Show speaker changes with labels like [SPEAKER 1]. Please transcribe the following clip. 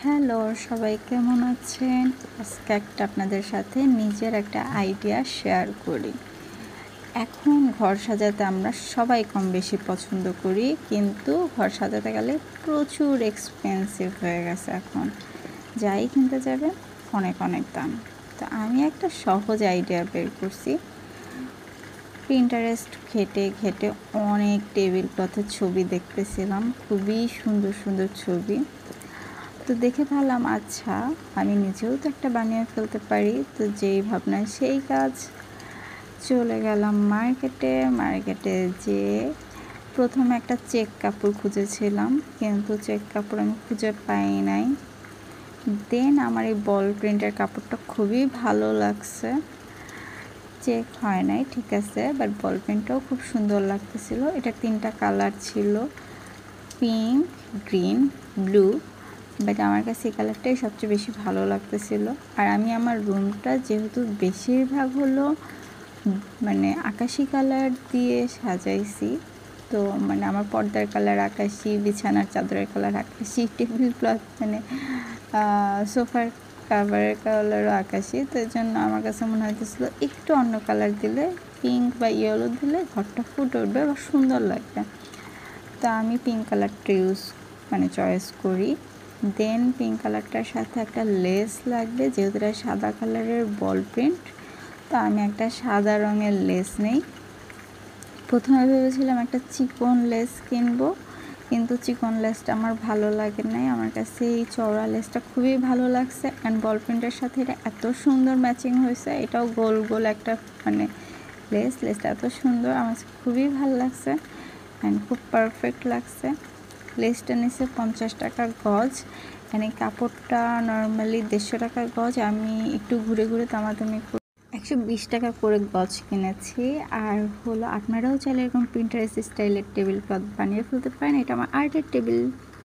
[SPEAKER 1] Hello, সবাই কেমন আছেন? আজকে আপনাদের সাথে নিজের একটা আইডিয়া শেয়ার করি। এখন ঘর সাজাতে আমরা সবাই কম বেশি পছন্দ করি, কিন্তু ঘর সাজাতে গেলে প্রচুর এক্সপেন্সিভ হয়ে গেছে এখন। যাই কিনতে যাবেন অনেক অনেক দাম। তো আমি একটা সহজ আইডিয়া বের করছি। পিন্টারেস্ট ঘেটে ঘেটে অনেক টেবিল ক্লথের ছবি দেখতেছিলাম, খুবই সুন্দর সুন্দর ছবি। তো দেখে ভাবলাম আচ্ছা, আমি নিজেও তো একটা বানিয়ে ফেলতে পারি। তো যেই ভাবনা সেই কাজ, চলে গেলাম মার্কেটে যেয়ে প্রথমে একটা চেক কাপড় খুঁজেছিলাম, কিন্তু চেক কাপড় আমি খুঁজে পাই নাই। দেন আমার এই বল প্রিন্টের কাপড়টা খুবই ভালো লাগছে। চেক হয় নাই ঠিক আছে, বাট বল প্রিন্টটাও খুব সুন্দর লাগতেছিল। এটা 3টা কালার ছিল, পিঙ্ক, গ্রিন, ব্লু। বাট আমার কাছে এই কালারটাই সবচেয়ে বেশি ভালো লাগতেছিল। আর আমি আমার রুমটা যেহেতু বেশিরভাগ হলো মানে আকাশি কালার দিয়ে সাজাইছি, তো মানে আমার পর্দার কালার আকাশি, বিছানার চাদরের কালার আকাশি, টেবিল ক্লথ মানে সোফার কাভারের কালারও আকাশি। তো এই জন্য আমার কাছে মনে হইতেছিল একটু অন্য কালার দিলে, পিঙ্ক বা ইয়েলো দিলে ঘরটা ফুটে উঠবে বা সুন্দর লাগবে। তো আমি পিঙ্ক কালারটা চয়েস করি। দেন পিঙ্ক কালারটার সাথে একটা লেস লাগবে, যেহেতু এটা সাদা কালারের বল প্রিন্ট। তো আমি একটা সাদা রঙের লেস নেই। প্রথমে ভেবেছিলাম একটা চিকন লেস কিনবো, কিন্তু চিকন লেসটা আমার ভালো লাগে নাই। আমার কাছে এই চওড়া লেসটা খুবই ভালো লাগছে। অ্যান্ড বল প্রিন্টের সাথে এটা এত সুন্দর ম্যাচিং হয়েছে। এটাও গোল গোল একটা লেসটা এত সুন্দর, আমার খুবই ভালো লাগছে অ্যান্ড খুব পারফেক্ট লাগছে। লেসটা নিচ্ছে 50 টাকা গজ, মানে কাপড়টা নর্মালি 150 টাকা গজ। আমি একটু ঘুরে ঘুরে দামাদামি 120 টাকা করে গজ কিনেছি। আর হলো আপনারাও চাইলে এরকম প্রিন্টারেস্ট স্টাইলের টেবিল ক্লথ বানিয়ে ফেলতে পারেন। এটা আমার আর্টের টেবিল